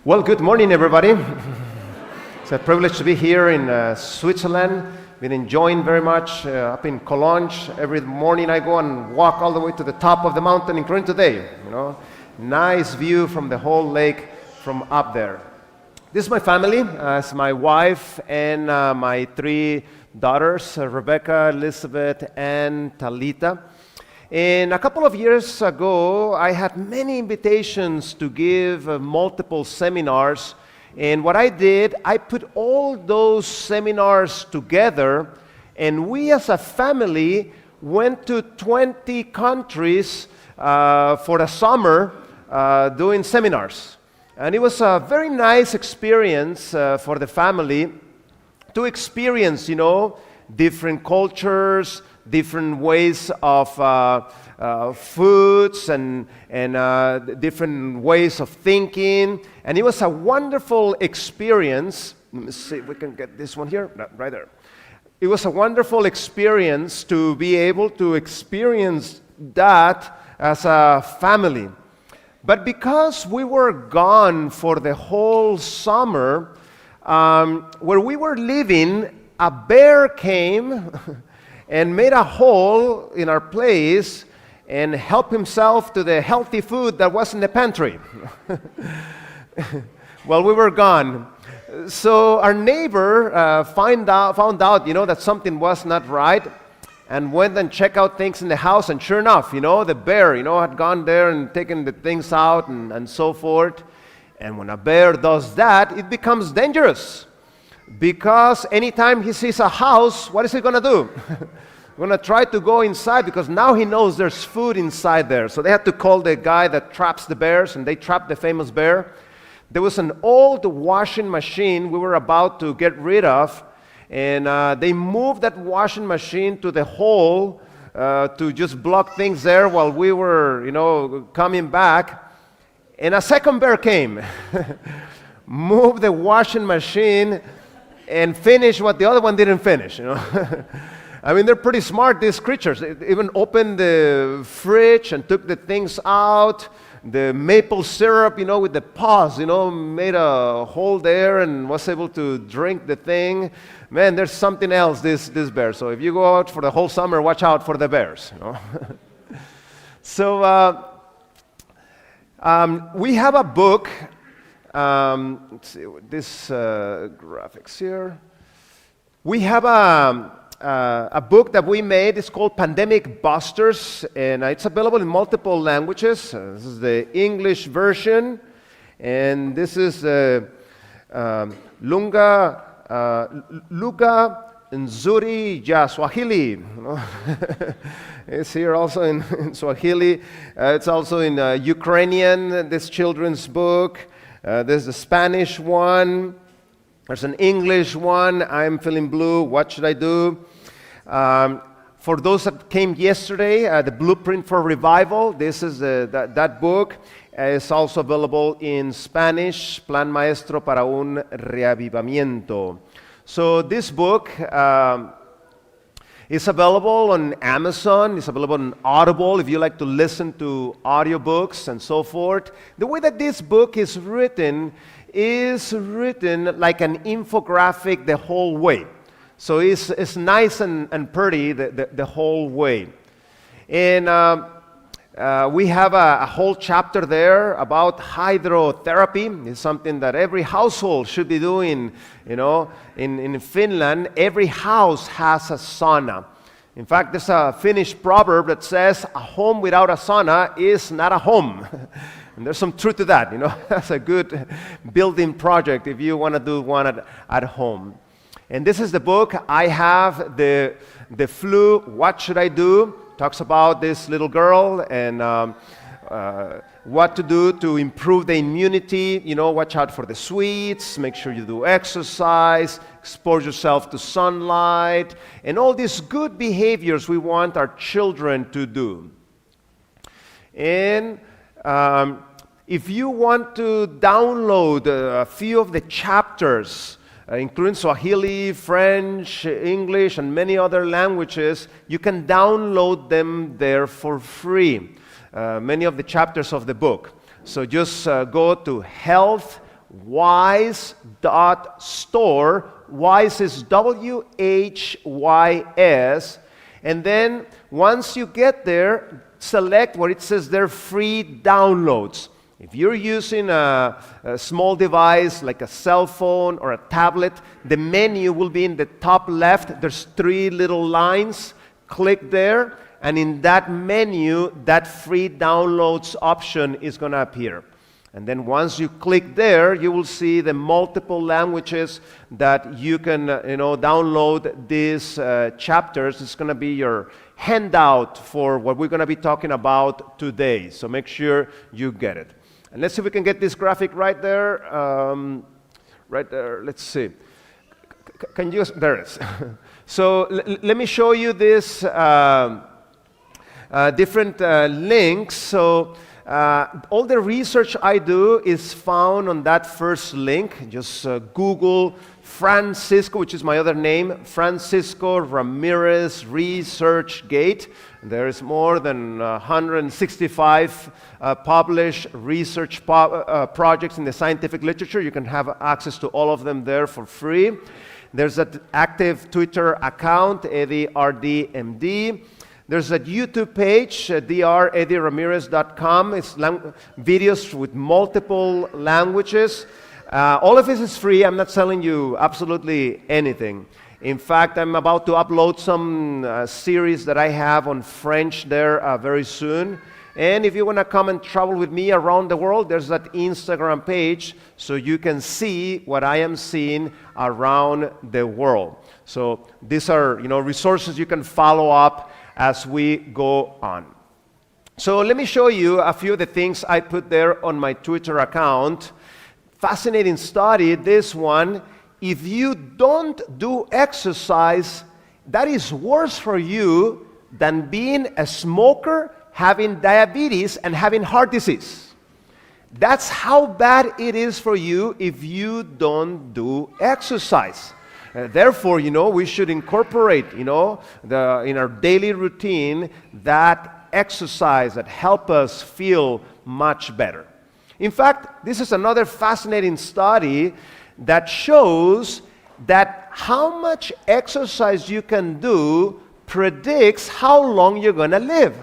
Well, good morning, everybody. It's a privilege to be here in Switzerland. Been enjoying very much up in Cologne. Every morning I go and walk all the way to the top of the mountain, including today. Nice view from the whole lake from up there. This is my family. It's my wife and my three daughters, Rebecca, Elizabeth, and Talita. And a couple of years ago, I had many invitations to give multiple seminars. And what I did, I put all those seminars together, and we as a family went to 20 countries for the summer doing seminars. And it was a very nice experience for the family to experience, different cultures, different ways of foods and different ways of thinking. And it was a wonderful experience. Let me see if we can get this one here. No, right there. It was a wonderful experience to be able to experience that as a family. But because we were gone for the whole summer, where we were living, a bear came and made a hole in our place and helped himself to the healthy food that was in the pantry. While we were gone. So our neighbor found out, that something was not right, and went and checked out things in the house, and sure enough, the bear, had gone there and taken the things out and so forth. And when a bear does that, it becomes dangerous. Because anytime he sees a house, what is he going to do? Going to try to go inside because now he knows there's food inside there. So they had to call the guy that traps the bears, and they trapped the famous bear. There was an old washing machine we were about to get rid of, and they moved that washing machine to the hole to just block things there while we were, coming back. And a second bear came, moved the washing machine, and finish what the other one didn't finish. I mean, they're pretty smart, these creatures. They even opened the fridge and took the things out. The maple syrup, with the paws, made a hole there and was able to drink the thing. Man, there's something else, this bear. So if you go out for the whole summer, watch out for the bears. So we have a book. Let's see this graphics here. We have a book that we made. It's called Pandemic Busters, and it's available in multiple languages. This is the English version, and this is Lugha Nzuri ya Swahili. It's here also in Swahili. It's also in Ukrainian, this children's book. There's the Spanish one. There's an English one. I'm feeling blue. What should I do? For those that came yesterday, the Blueprint for Revival. This is that book. Is also available in Spanish. Plan Maestro para un Reavivamiento. So this book is available on Amazon. It's available on Audible if you like to listen to audiobooks and so forth. The way that this book is written like an infographic the whole way. So it's nice and pretty the whole way. And we have a whole chapter there about hydrotherapy. It's something that every household should be doing. In Finland, every house has a sauna. In fact, there's a Finnish proverb that says, a home without a sauna is not a home. And there's some truth to that. That's a good building project if you want to do one at home. And this is the book. I have the flu, What Should I Do? Talks about this little girl and what to do to improve the immunity. Watch out for the sweets, make sure you do exercise, expose yourself to sunlight, and all these good behaviors we want our children to do. And if you want to download a few of the chapters, including Swahili, French, English, and many other languages, you can download them there for free. Many of the chapters of the book. So just go to Health whys.store. Whys is WHYS. And then once you get there, select where it says there free downloads. If you're using a small device like a cell phone or a tablet, the menu will be in the top left. There's 3 little lines. Click there, and in that menu, that free downloads option is going to appear. And then once you click there, you will see the multiple languages that you can download these chapters. It's going to be your handout for what we're going to be talking about today. So make sure you get it. And let's see if we can get this graphic right there. Right there. Let's see. Can you? There it is. So let me show you this different links. So all the research I do is found on that first link. Just Google Francisco, which is my other name, Francisco Ramirez ResearchGate. There is more than 165 published research projects in the scientific literature. You can have access to all of them there for free. There's an active Twitter account, Eddie RDMD. There's a YouTube page, dreddieramirez.com. It's videos with multiple languages. All of this is free. I'm not selling you absolutely anything. In fact, I'm about to upload some series that I have on French there very soon. And if you want to come and travel with me around the world, there's that Instagram page so you can see what I am seeing around the world. So these are, resources you can follow up as we go on. So let me show you a few of the things I put there on my Twitter account. Fascinating study, this one. If you don't do exercise, that is worse for you than being a smoker, having diabetes, and having heart disease. That's how bad it is for you if you don't do exercise. Therefore, we should incorporate, in our daily routine, that exercise that help us feel much better. In fact, this is another fascinating study that shows that how much exercise you can do predicts how long you're going to live.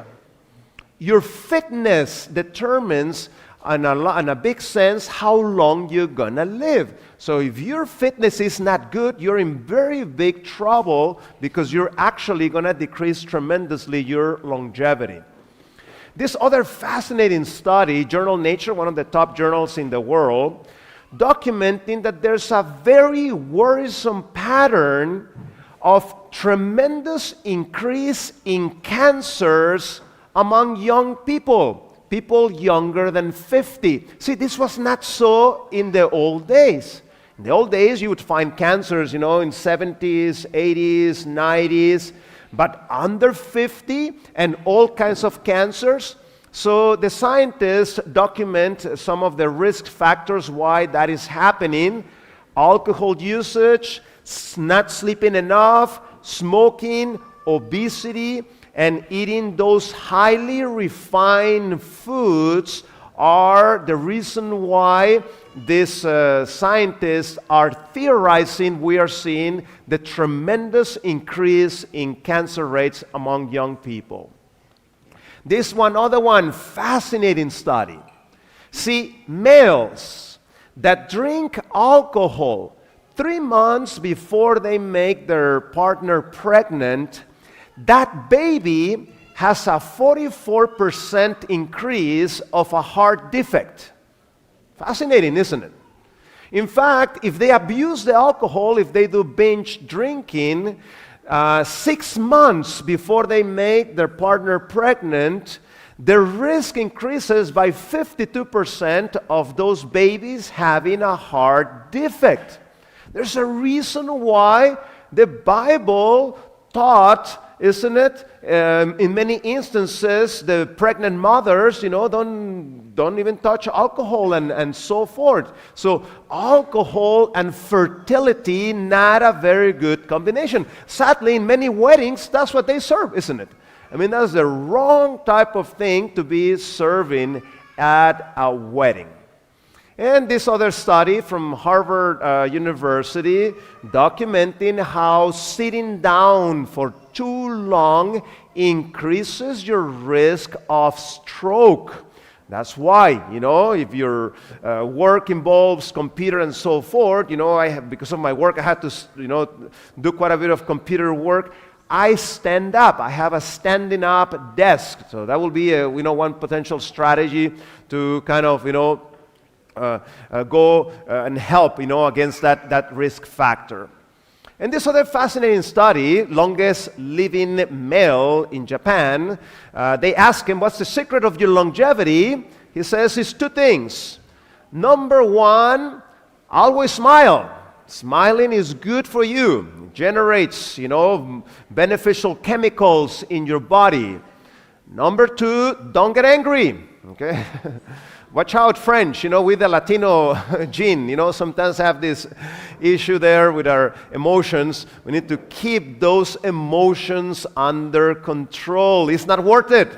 Your fitness determines, in a big sense, how long you're going to live. So if your fitness is not good, you're in very big trouble because you're actually going to decrease tremendously your longevity. This other fascinating study, Journal Nature, one of the top journals in the world, documenting that there's a very worrisome pattern of tremendous increase in cancers among young people younger than 50. See, this was not so in the old days. In the old days, you would find cancers, in 70s, 80s, 90s, but under 50 and all kinds of cancers. So the scientists document some of the risk factors why that is happening. Alcohol usage, not sleeping enough, smoking, obesity, and eating those highly refined foods are the reason why these scientists are theorizing we are seeing the tremendous increase in cancer rates among young people. This other one, fascinating study. See, males that drink alcohol 3 months before they make their partner pregnant, that baby has a 44% increase of a heart defect. Fascinating, isn't it? In fact, if they abuse the alcohol, if they do binge drinking, 6 months before they make their partner pregnant, the risk increases by 52% of those babies having a heart defect. There's a reason why the Bible taught, isn't it? In many instances, the pregnant mothers, don't even touch alcohol and so forth. So alcohol and fertility, not a very good combination. Sadly, in many weddings, that's what they serve, isn't it? I mean, that's the wrong type of thing to be serving at a wedding. And this other study from Harvard University documenting how sitting down for too long increases your risk of stroke. That's why, if your work involves computer and so forth, because of my work, I had to, do quite a bit of computer work. I stand up. I have a standing up desk. So that will be, one potential strategy to kind of, go and help, against that risk factor. And this other fascinating study, longest living male in Japan, they ask him, what's the secret of your longevity? He says it's two things. Number one, always smile. Smiling is good for you. It generates, beneficial chemicals in your body. Number two, don't get angry. Okay? Watch out, French, with the Latino gene, sometimes have this issue there with our emotions. We need to keep those emotions under control. It's not worth it.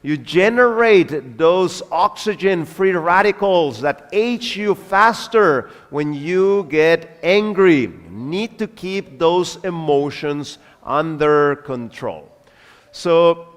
You generate those oxygen-free radicals that age you faster when you get angry. You need to keep those emotions under control. So,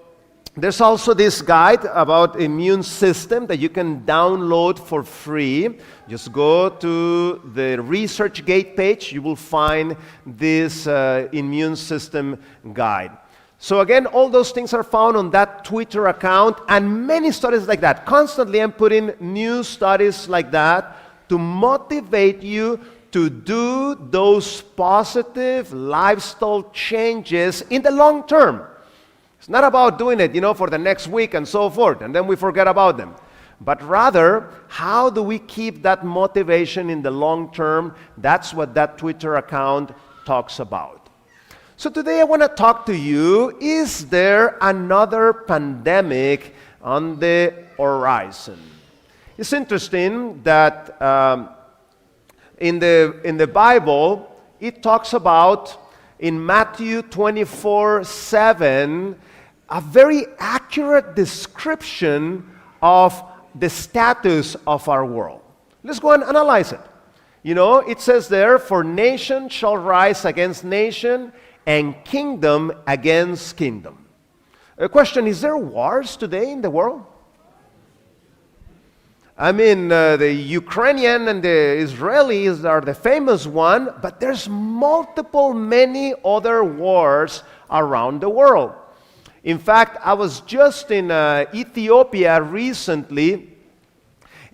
there's also this guide about immune system that you can download for free. Just go to the ResearchGate page. You will find this immune system guide. So again, all those things are found on that Twitter account and many studies like that. Constantly I'm putting new studies like that to motivate you to do those positive lifestyle changes in the long term. It's not about doing it, for the next week and so forth, and then we forget about them. But rather, how do we keep that motivation in the long term? That's what that Twitter account talks about. So today I want to talk to you, is there another pandemic on the horizon? It's interesting that in the Bible, it talks about, in Matthew 24:7, a very accurate description of the status of our world. Let's go and analyze it. It says there, for nation shall rise against nation and kingdom against kingdom. A question, is there wars today in the world? I mean, the Ukrainian and the Israelis are the famous one, but there's many other wars around the world. In fact, I was just in Ethiopia recently,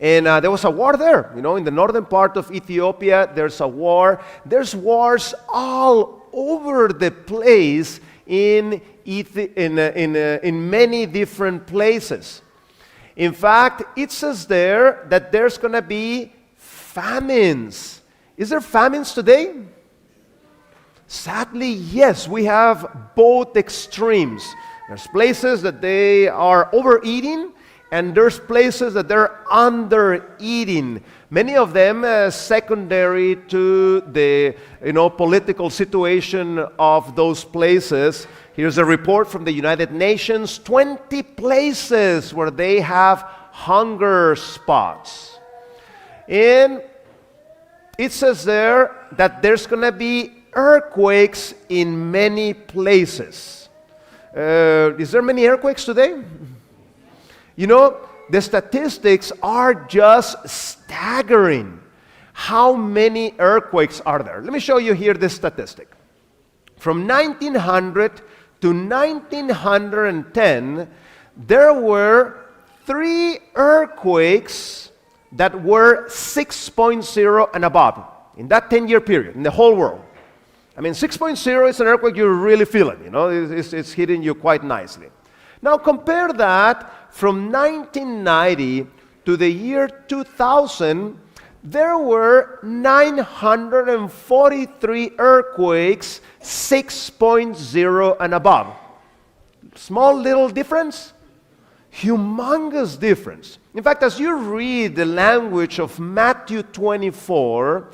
and there was a war there. In the northern part of Ethiopia, there's a war. There's wars all over the place in many different places. In fact, it says there that there's going to be famines. Is there famines today? Sadly, yes, we have both extremes. There's places that they are overeating, and there's places that they're under-eating. Many of them secondary to the political situation of those places. Here's a report from the United Nations, 20 places where they have hunger spots. And it says there that there's going to be earthquakes in many places. Is there many earthquakes today? The statistics are just staggering. How many earthquakes are there? Let me show you here this statistic. From 1900 to 1910, there were 3 earthquakes that were 6.0 and above in that 10-year period in the whole world. I mean, 6.0 is an earthquake you really feel it, it's hitting you quite nicely. Now compare that from 1990 to the year 2000, there were 943 earthquakes, 6.0 and above. Small little difference? Humongous difference. In fact, as you read the language of Matthew 24,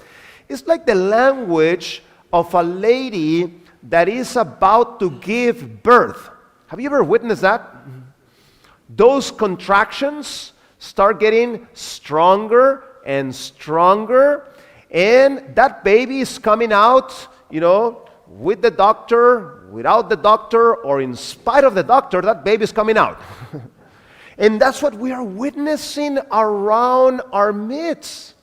it's like the language of a lady that is about to give birth. Have you ever witnessed that? Those contractions start getting stronger and stronger, and that baby is coming out, with the doctor, without the doctor, or in spite of the doctor, that baby is coming out. And that's what we are witnessing around our midst.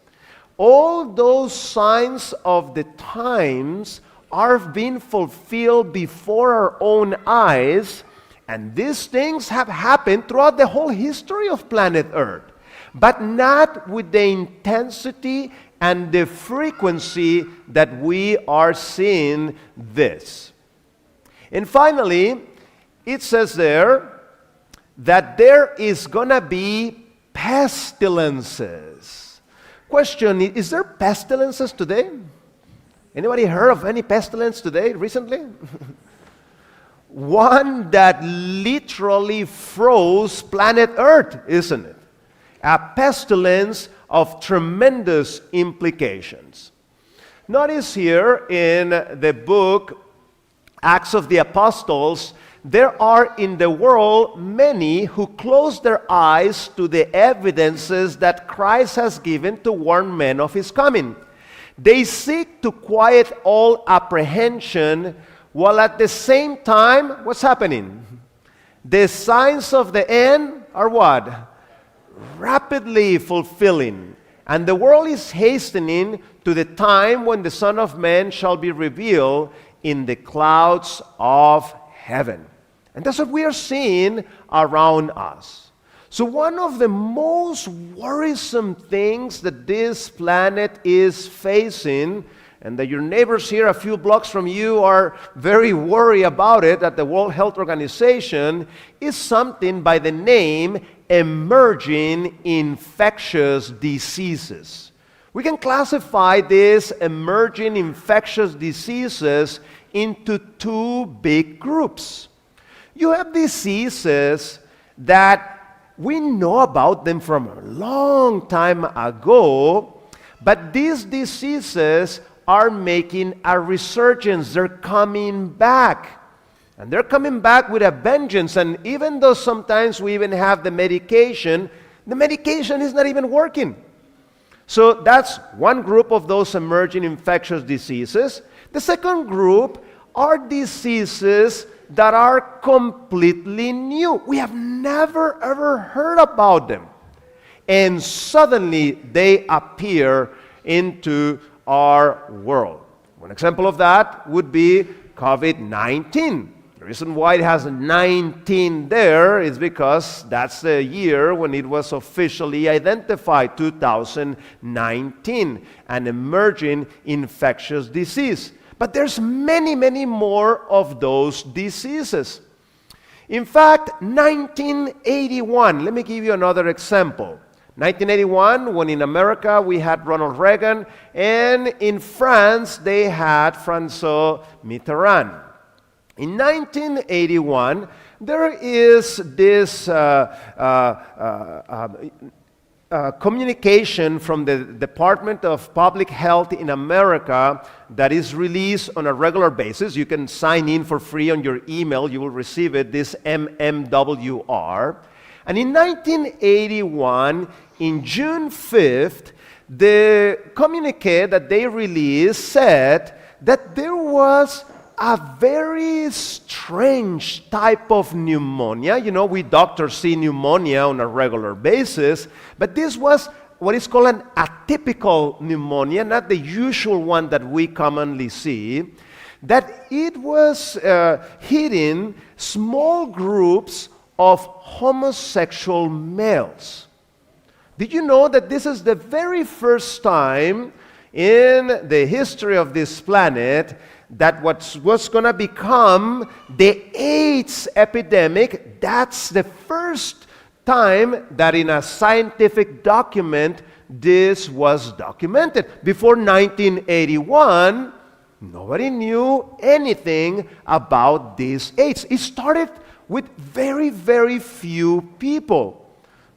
All those signs of the times are being fulfilled before our own eyes, and these things have happened throughout the whole history of planet Earth, but not with the intensity and the frequency that we are seeing this. And finally, it says there that there is going to be pestilences. Question, is there pestilences today? Anybody heard of any pestilence today, recently? One that literally froze planet Earth, isn't it? A pestilence of tremendous implications. Notice here in the book Acts of the Apostles, there are in the world many who close their eyes to the evidences that Christ has given to warn men of his coming. They seek to quiet all apprehension, while at the same time, what's happening? The signs of the end are what? Rapidly fulfilling. And the world is hastening to the time when the Son of Man shall be revealed in the clouds of heaven. And that's what we are seeing around us. So one of the most worrisome things that this planet is facing, and that your neighbors here a few blocks from you are very worried about it at the World Health Organization, is something by the name emerging infectious diseases. We can classify these emerging infectious diseases into two big groups. You have diseases that we know about them from a long time ago, but these diseases are making a resurgence. They're coming back. And they're coming back with a vengeance. And even though sometimes we even have the medication is not even working. So that's one group of those emerging infectious diseases. The second group are diseases that are completely new. We have never ever heard about them. And suddenly they appear into our world. One example of that would be COVID-19. The reason why it has 19 there is because that's the year when it was officially identified, 2019, an emerging infectious disease. But there's many, many more of those diseases. In fact, 1981, let me give you another example. 1981, when in America we had Ronald Reagan, and in France they had François Mitterrand. In 1981, there is this communication from the Department of Public Health in America that is released on a regular basis. You can sign in for free on your email. You will receive it, this MMWR. And in 1981, in June 5th, the communique that they released said that there was a very strange type of pneumonia. You know, we doctors see pneumonia on a regular basis, but this was what is called an atypical pneumonia, not the usual one that we commonly see, that it was hitting small groups of homosexual males. Did you know that this is the very first time in the history of this planet that what's going to become the AIDS epidemic, that's the first time that in a scientific document this was documented. Before 1981, nobody knew anything about this AIDS. It started with very, very few people.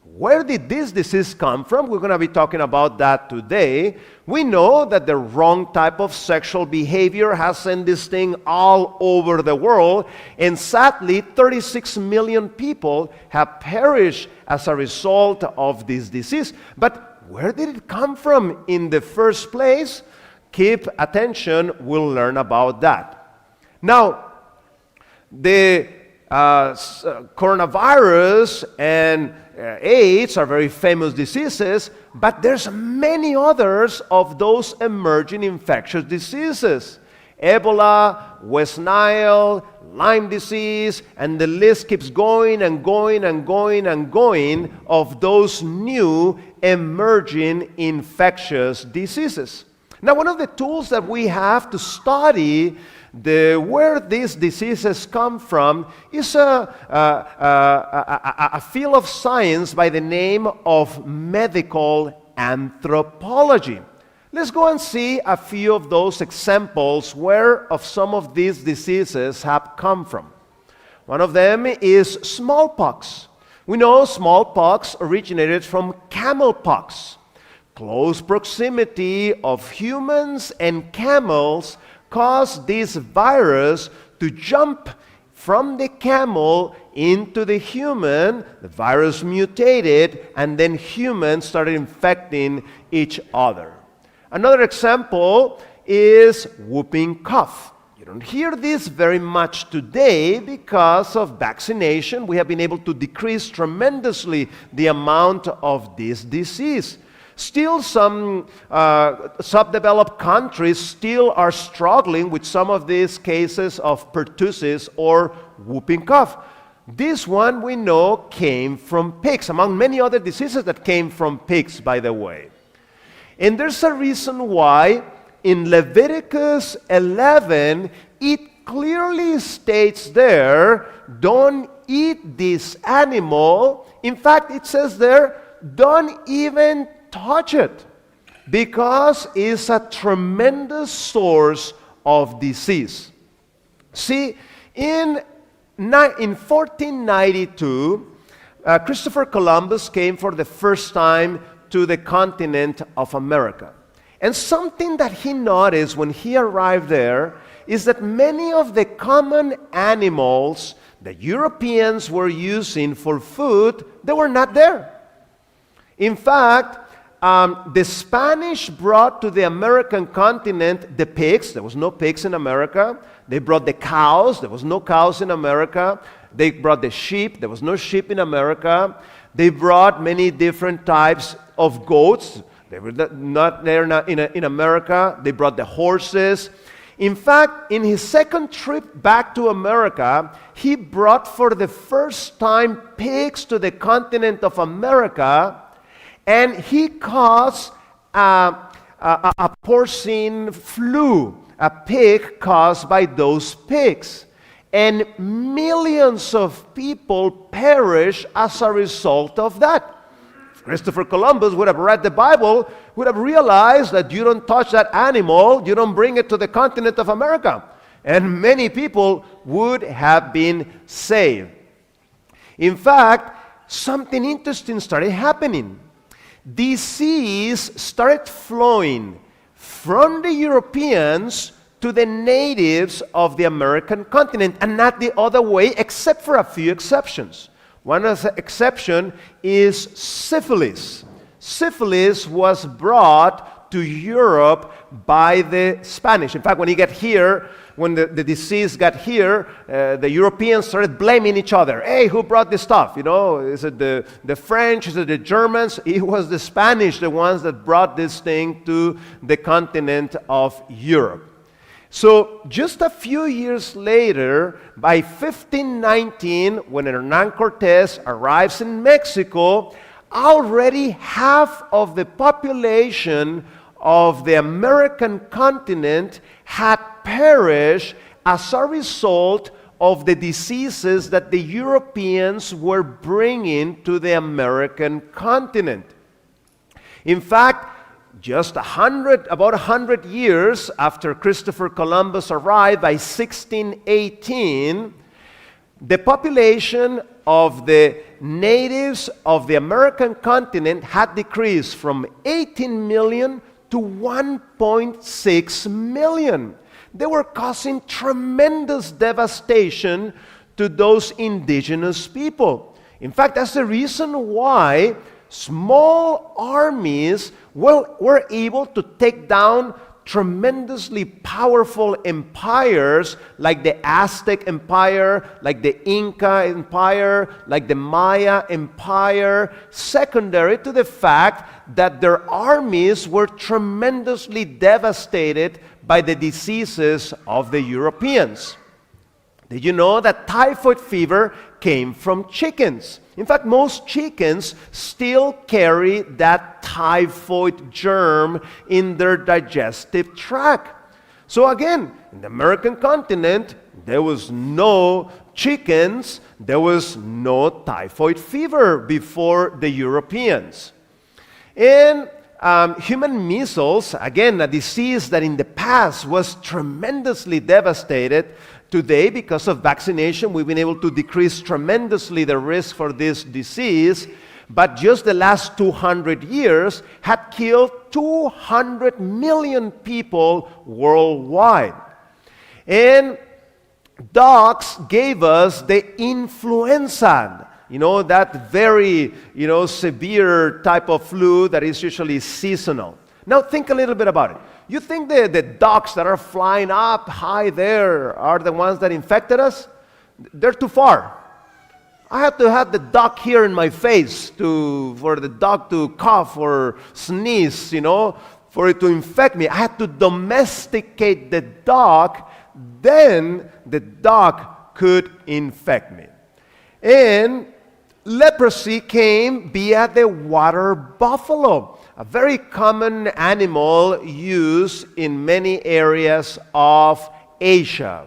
Where did this disease come from? We're going to be talking about that today. We know that the wrong type of sexual behavior has sent this thing all over the world, and sadly, 36 million people have perished as a result of this disease. But where did it come from in the first place? Keep attention, we'll learn about that. Now, the coronavirus and AIDS are very famous diseases, but there's many others of those emerging infectious diseases. Ebola, West Nile, Lyme disease, and the list keeps going and going and going and going of those new emerging infectious diseases. Now, one of the tools that we have to study where these diseases come from is a field of science by the name of medical anthropology. Let's go and see a few of those examples where of some of these diseases have come from. One of them is smallpox. We know smallpox originated from camelpox. Close proximity of humans and camels caused this virus to jump from the camel into the human. The virus mutated, and then humans started infecting each other. Another example is whooping cough. You don't hear this very much today because of vaccination. We have been able to decrease tremendously the amount of this disease. Still, some subdeveloped countries still are struggling with some of these cases of pertussis or whooping cough. This one we know came from pigs, among many other diseases that came from pigs, by the way. And there's a reason why in Leviticus 11, it clearly states there, don't eat this animal. In fact, it says there, don't even touch it, because it's a tremendous source of disease. See, in 1492, Christopher Columbus came for the first time to the continent of America. And something that he noticed when he arrived there is that many of the common animals that Europeans were using for food, they were not there. In fact, the Spanish brought to the American continent the pigs. There was no pigs in America. They brought the cows. There was no cows in America. They brought the sheep. There was no sheep in America. They brought many different types of goats. They were not there in America. They brought the horses. In fact, in his second trip back to America, he brought for the first time pigs to the continent of America, and he caused a porcine flu, a pig caused by those pigs. And millions of people perished as a result of that. Christopher Columbus would have read the Bible, would have realized that you don't touch that animal, you don't bring it to the continent of America. And many people would have been saved. In fact, something interesting started happening. Disease started flowing from the Europeans to the natives of the American continent, and not the other way, except for a few exceptions. One of the exceptions is syphilis. Syphilis was brought to Europe by the Spanish. In fact, when the disease got here, the Europeans started blaming each other. Hey, who brought this stuff? You know, is it the French? Is it the Germans? It was the Spanish, the ones that brought this thing to the continent of Europe. So just a few years later, by 1519, when Hernán Cortés arrives in Mexico, already half of the population of the American continent had perished as a result of the diseases that the Europeans were bringing to the American continent. In fact, just about 100 years after Christopher Columbus arrived, by 1618, the population of the natives of the American continent had decreased from 18 million to 1.6 million. They were causing tremendous devastation to those indigenous people. In fact, that's the reason why small armies were able to take down tremendously powerful empires like the Aztec Empire, like the Inca Empire, like the Maya Empire, secondary to the fact that their armies were tremendously devastated by the diseases of the Europeans. Did you know that typhoid fever came from chickens? In fact, most chickens still carry that typhoid germ in their digestive tract. So again, in the American continent, there was no chickens, there was no typhoid fever before the Europeans. And human measles, again, a disease that in the past was tremendously devastated. Today, because of vaccination, we've been able to decrease tremendously the risk for this disease, but just the last 200 years had killed 200 million people worldwide. And dogs gave us the influenza, that very, severe type of flu that is usually seasonal. Now think a little bit about it. You think the dogs that are flying up high there are the ones that infected us? They're too far. I have to have the duck here in my face for the dog to cough or sneeze, for it to infect me. I had to domesticate the dog, then the dog could infect me. And leprosy came via the water buffalo, a very common animal used in many areas of Asia.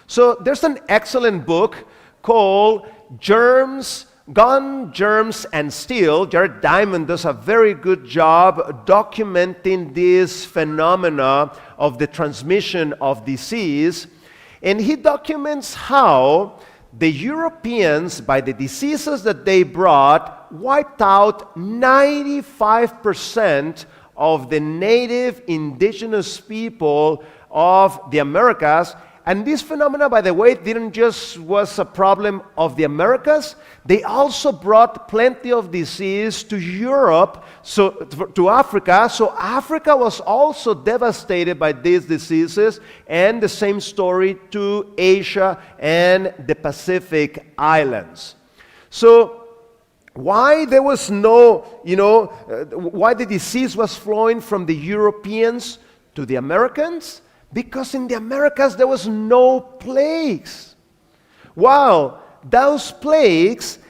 So there's an excellent book called Gun, Germs, and Steel. Jared Diamond does a very good job documenting this phenomena of the transmission of disease. And he documents how the Europeans, by the diseases that they brought, wiped out 95% of the native indigenous people of the Americas. And this phenomena, by the way, didn't just was a problem of the Americas. They also brought plenty of disease to Europe, to Africa. So Africa was also devastated by these diseases, and the same story to Asia and the Pacific Islands. So why there was why the disease was flowing from the Europeans to the Americans? Because in the Americas there was no plagues. Wow, those plagues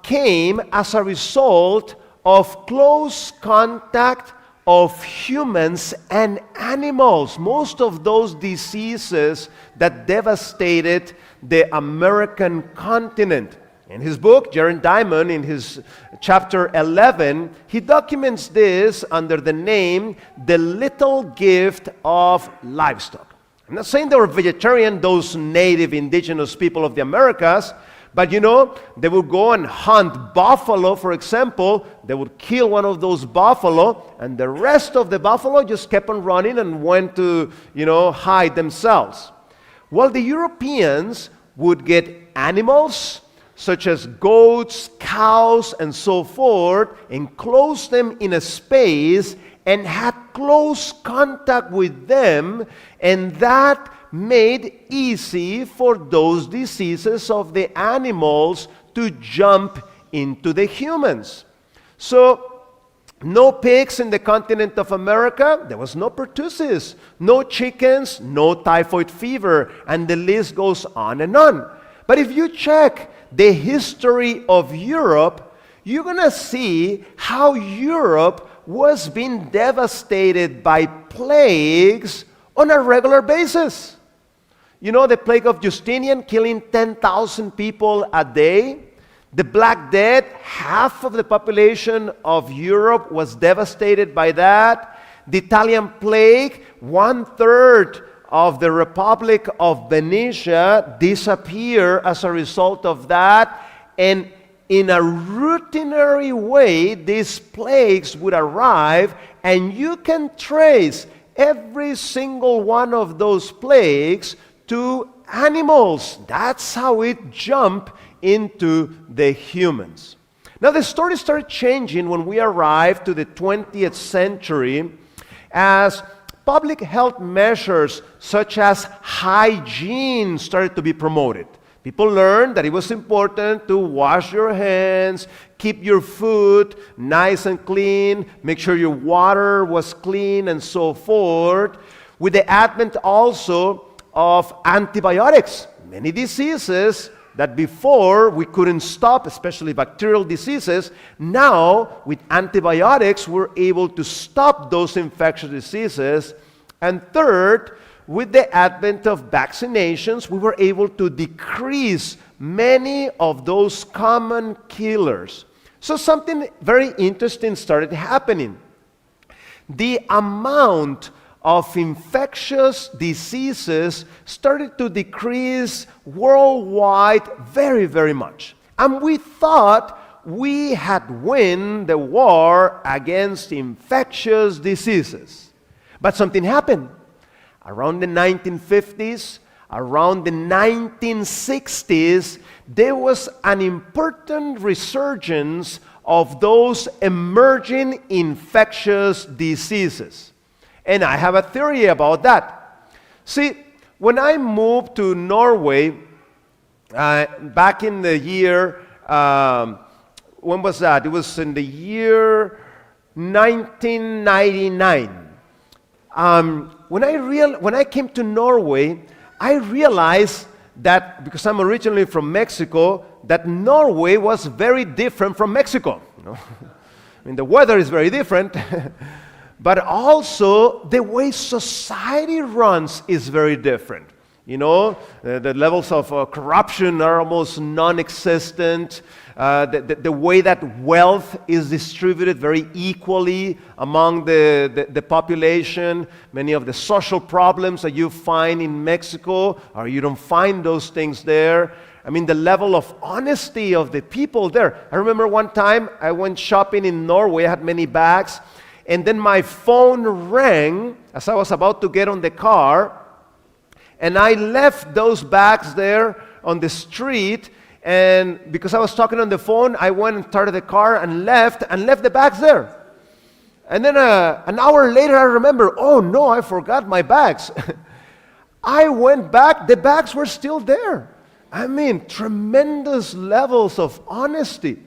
came as a result of close contact of humans and animals. Most of those diseases that devastated the American continent. In his book, Jared Diamond, in his chapter 11, he documents this under the name, The Little Gift of Livestock. I'm not saying they were vegetarian, those native indigenous people of the Americas, but they would go and hunt buffalo, for example. They would kill one of those buffalo, and the rest of the buffalo just kept on running and went to, hide themselves. Well, the Europeans would get animals, such as goats, cows, and so forth, enclose them in a space and had close contact with them, and that made easy for those diseases of the animals to jump into the humans. So, no pigs in the continent of America, there was no pertussis, no chickens, no typhoid fever, and the list goes on and on. But if you check the history of Europe, you're going to see how Europe was being devastated by plagues on a regular basis. The plague of Justinian killing 10,000 people a day. The Black Death, half of the population of Europe was devastated by that. The Italian plague, 1/3 of the Republic of Venetia disappear as a result of that, and in a routinary way these plagues would arrive, and you can trace every single one of those plagues to animals. That's how it jumped into the humans. Now, the story started changing when we arrived to the 20th century as public health measures such as hygiene started to be promoted. People learned that it was important to wash your hands, keep your food nice and clean, make sure your water was clean, and so forth. With the advent also of antibiotics, many diseases that before we couldn't stop, especially bacterial diseases, now with antibiotics we're able to stop those infectious diseases. And third, with the advent of vaccinations, we were able to decrease many of those common killers. So something very interesting started happening. The amount of infectious diseases started to decrease worldwide very, very much. And we thought we had won the war against infectious diseases. But something happened. Around the 1950s, around the 1960s, there was an important resurgence of those emerging infectious diseases. And I have a theory about that. See, when I moved to Norway, back in the year, when was that? It was in the year 1999. When I came to Norway, I realized that, because I'm originally from Mexico, that Norway was very different from Mexico. I mean, the weather is very different, but also the way society runs is very different. The levels of corruption are almost non-existent. The way that wealth is distributed very equally among the population. Many of the social problems that you find in Mexico, or you don't find those things there. I mean, the level of honesty of the people there. I remember one time I went shopping in Norway. I had many bags. And then my phone rang as I was about to get on the car. And I left those bags there on the street, and because I was talking on the phone, I went and started the car and left the bags there. And then an hour later, I remember, oh no, I forgot my bags. I went back, the bags were still there. I mean, tremendous levels of honesty.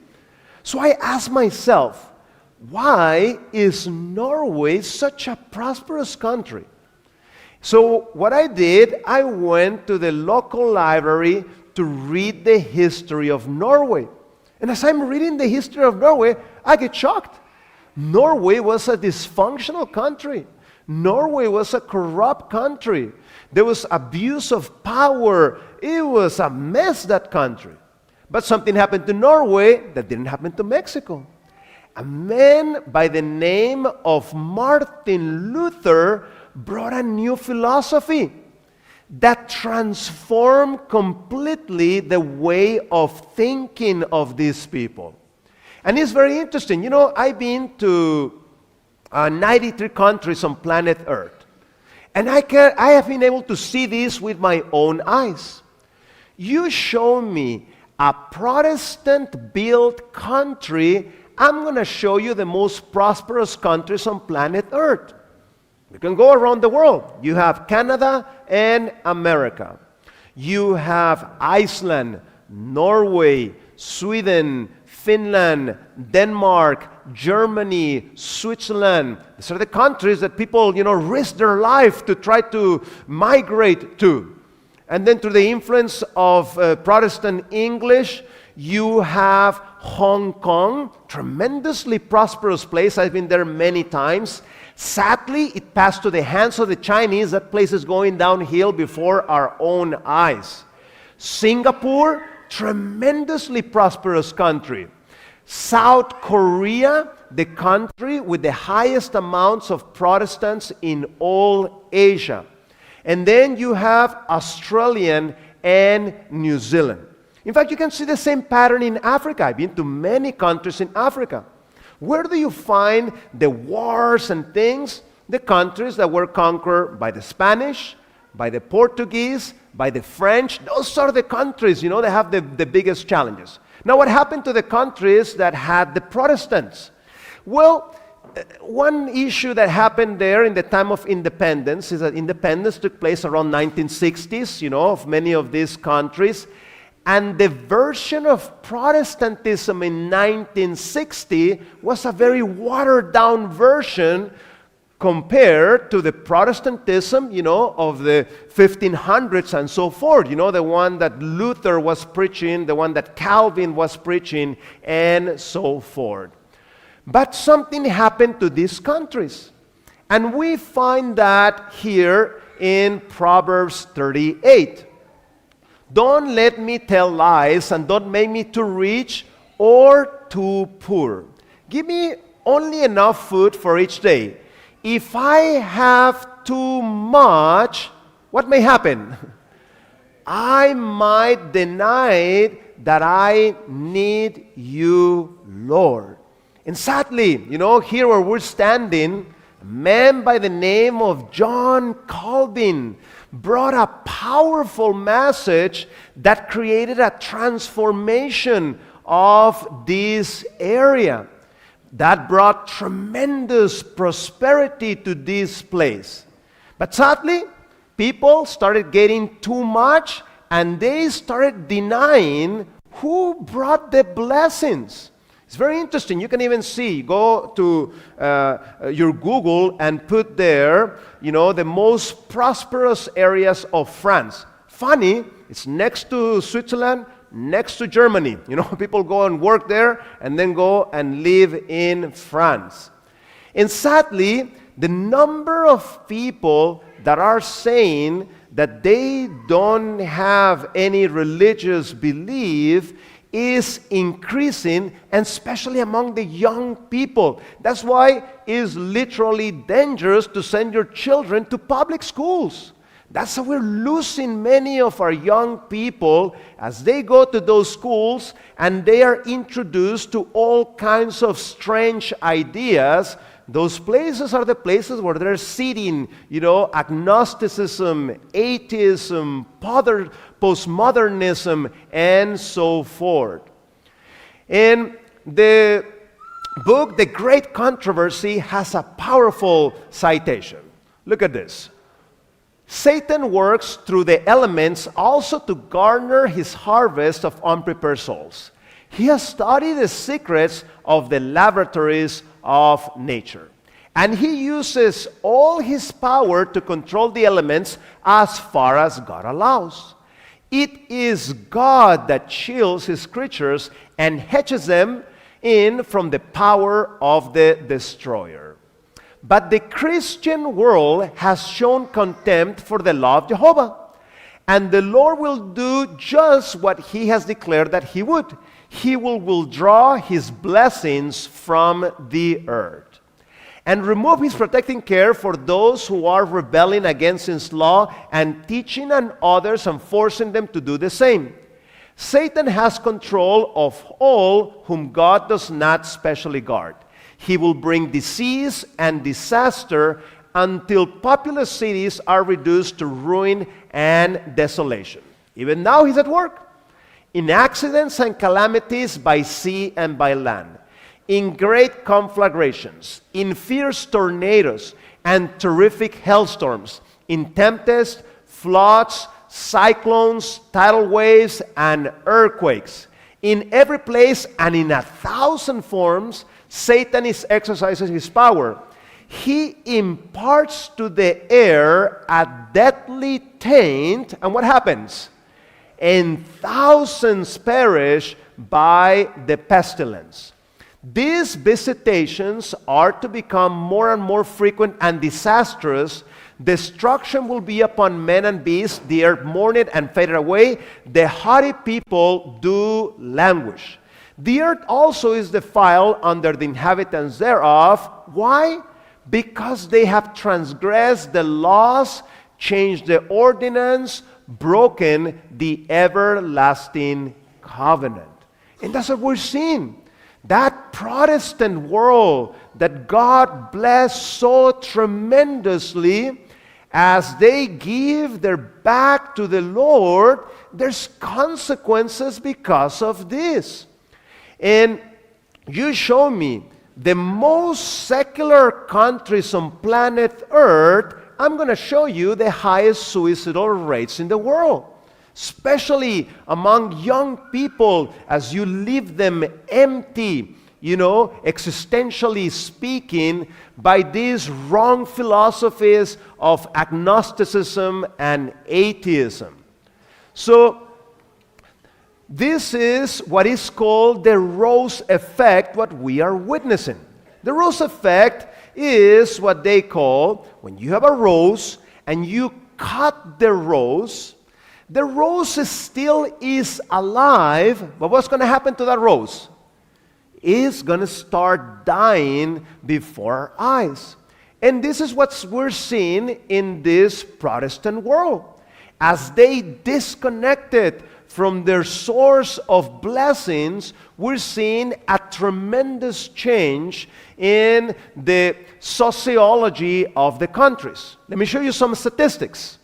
So I asked myself, why is Norway such a prosperous country? So what I did, I went to the local library to read the history of Norway. And as I'm reading the history of Norway, I get shocked. Norway was a dysfunctional country. Norway was a corrupt country. There was abuse of power. It was a mess, that country. But something happened to Norway that didn't happen to Mexico. A man by the name of Martin Luther brought a new philosophy that transformed completely the way of thinking of these people. And it's very interesting. I've been to 93 countries on planet Earth. And I have been able to see this with my own eyes. You show me a Protestant-built country, I'm going to show you the most prosperous countries on planet Earth. You can go around the world. You have Canada and America. You have Iceland, Norway, Sweden, Finland, Denmark, Germany, Switzerland. These are the countries that people, risk their life to try to migrate to. And then through the influence of Protestant English, you have Hong Kong, tremendously prosperous place. I've been there many times. Sadly, it passed to the hands of the Chinese. That place is going downhill before our own eyes. Singapore, tremendously prosperous country. South Korea, the country with the highest amounts of Protestants in all Asia. And then you have Australia and New Zealand. In fact, you can see the same pattern in Africa. I've been to many countries in Africa. Where do you find the wars and things? The countries that were conquered by the Spanish, by the Portuguese, by the French. Those are the countries, they have the biggest challenges. Now, what happened to the countries that had the Protestants? Well, one issue that happened there in the time of independence is that independence took place around 1960s, of many of these countries. And the version of Protestantism in 1960 was a very watered down version compared to the Protestantism, of the 1500s and so forth. The one that Luther was preaching, the one that Calvin was preaching, and so forth. But something happened to these countries. And we find that here in Proverbs 38. Don't let me tell lies, and don't make me too rich or too poor. Give me only enough food for each day. If I have too much, what may happen? I might deny that I need you, Lord. And sadly, here where we're standing, a man by the name of John Calvin brought a powerful message that created a transformation of this area. That brought tremendous prosperity to this place. But sadly, people started getting too much, and they started denying who brought the blessings. It's very interesting. You can even see, go to your Google and put there, the most prosperous areas of France. Funny, it's next to Switzerland, next to Germany. People go and work there and then go and live in France. And sadly, the number of people that are saying that they don't have any religious belief is increasing, and especially among the young people. That's why it is literally dangerous to send your children to public schools. That's how we're losing many of our young people as they go to those schools and they are introduced to all kinds of strange ideas. Those places are the places where they're seeding, agnosticism, atheism, postmodernism, and so forth. In the book, The Great Controversy, has a powerful citation. Look at this. Satan works through the elements also to garner his harvest of unprepared souls. He has studied the secrets of the laboratories of nature. And he uses all his power to control the elements as far as God allows. It is God that shields his creatures and hedges them in from the power of the destroyer. But the Christian world has shown contempt for the law of Jehovah. And the Lord will do just what he has declared that he would. He will withdraw his blessings from the earth and remove his protecting care for those who are rebelling against his law and teaching on others and forcing them to do the same. Satan has control of all whom God does not specially guard. He will bring disease and disaster until populous cities are reduced to ruin and desolation. Even now he's at work. In accidents and calamities by sea and by land, in great conflagrations, in fierce tornadoes and terrific hailstorms, in tempests, floods, cyclones, tidal waves, and earthquakes. In every place and in 1,000 forms, Satan is exercising his power. He imparts to the air a deadly taint, and what happens? And thousands perish by the pestilence. These visitations are to become more and more frequent and disastrous. Destruction will be upon men and beasts. The earth mourneth and faded away. The haughty people do languish. The earth also is defiled under the inhabitants thereof. Why? Because they have transgressed the laws, changed the ordinance, broken the everlasting covenant. And that's what we're seeing. That Protestant world that God blessed so tremendously, as they give their back to the Lord, there's consequences because of this. and you show me the most secular countries on planet Earth, I'm going to show you the highest suicidal rates in the world, especially among young people as you leave them empty, existentially speaking, by these wrong philosophies of agnosticism and atheism. So, this is what is called the rose effect, what we are witnessing. The rose effect is what they call, when you have a rose and you cut the rose still is alive, but what's going to happen to that rose? It's going to start dying before our eyes. And this is what we're seeing in this Protestant world. As they disconnected from their source of blessings, we're seeing a tremendous change in the sociology of the countries. Let me show you some statistics.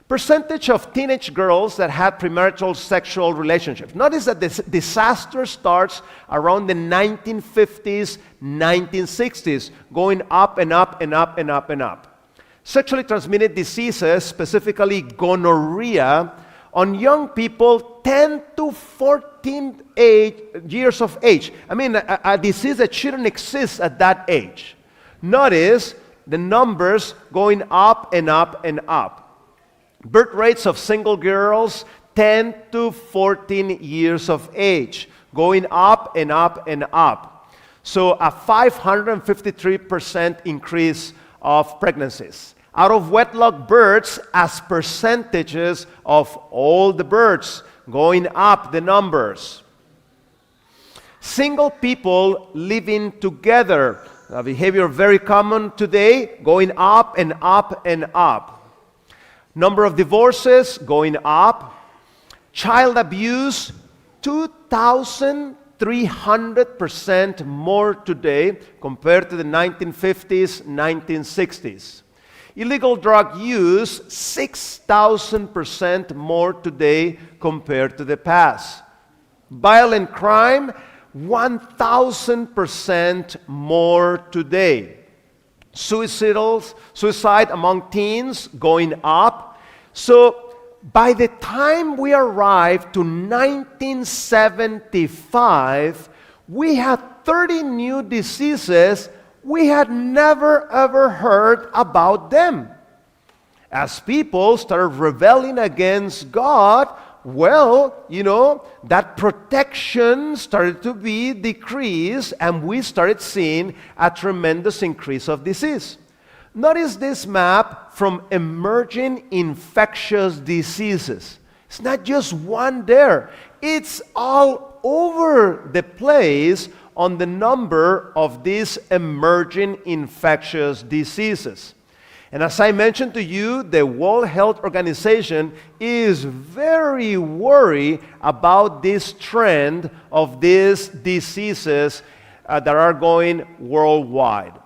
Percentage of teenage girls that have premarital sexual relationships. Notice that this disaster starts around the 1950s, 1960s, going up and up and up and up and up. Sexually transmitted diseases, specifically gonorrhea, on young people 10 to 14 years of age. I mean, a disease that shouldn't exist at that age. Notice the numbers going up and up and up. Birth rates of single girls, 10 to 14 years of age, going up and up and up. So a 553% increase of pregnancies. Out of wedlock births as percentages of all the births, going up the numbers. Single people living together, a behavior very common today, going up and up and up. Number of divorces going up. Child abuse, 2,300% more today compared to the 1950s, 1960s. Illegal drug use, 6,000% more today compared to the past. Violent crime, 1,000% more today. Suicide among teens going up. So by the time we arrive to 1975, we had 30 new diseases we had never ever heard about them. As people started rebelling against God, that protection started to be decreased, and we started seeing a tremendous increase of disease. Notice this map from emerging infectious diseases. It's not just one there. It's all over the place on the number of these emerging infectious diseases. And as I mentioned to you, the World Health Organization is very worried about this trend of these diseases that are going worldwide.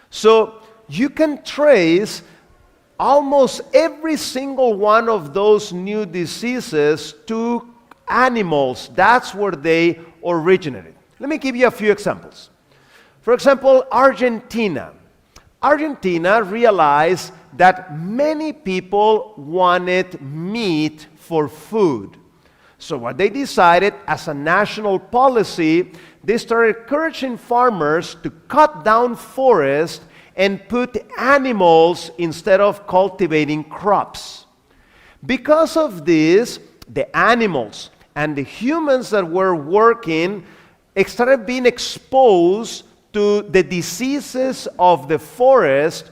So you can trace almost every single one of those new diseases to animals. That's where they originated. Let me give you a few examples. For example, Argentina. Argentina realized that many people wanted meat for food. So what they decided as a national policy, they started encouraging farmers to cut down forests and put animals instead of cultivating crops. Because of this, the animals and the humans that were working started being exposed to the diseases of the forest,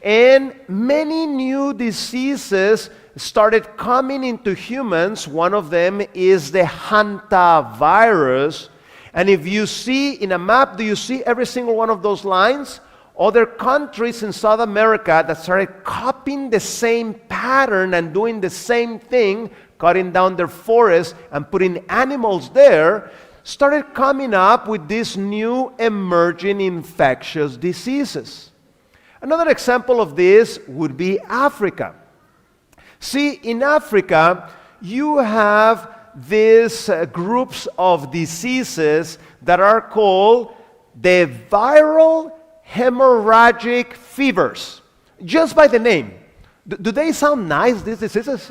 and many new diseases started coming into humans. One of them is the hantavirus. And if you see in a map, do you see every single one of those lines? Other countries in South America that started copying the same pattern and doing the same thing, cutting down their forests and putting animals there, started coming up with these new emerging infectious diseases. Another example of this would be Africa. See, in Africa, you have these groups of diseases that are called the viral hemorrhagic fevers. Just by the name. Do they sound nice, these diseases?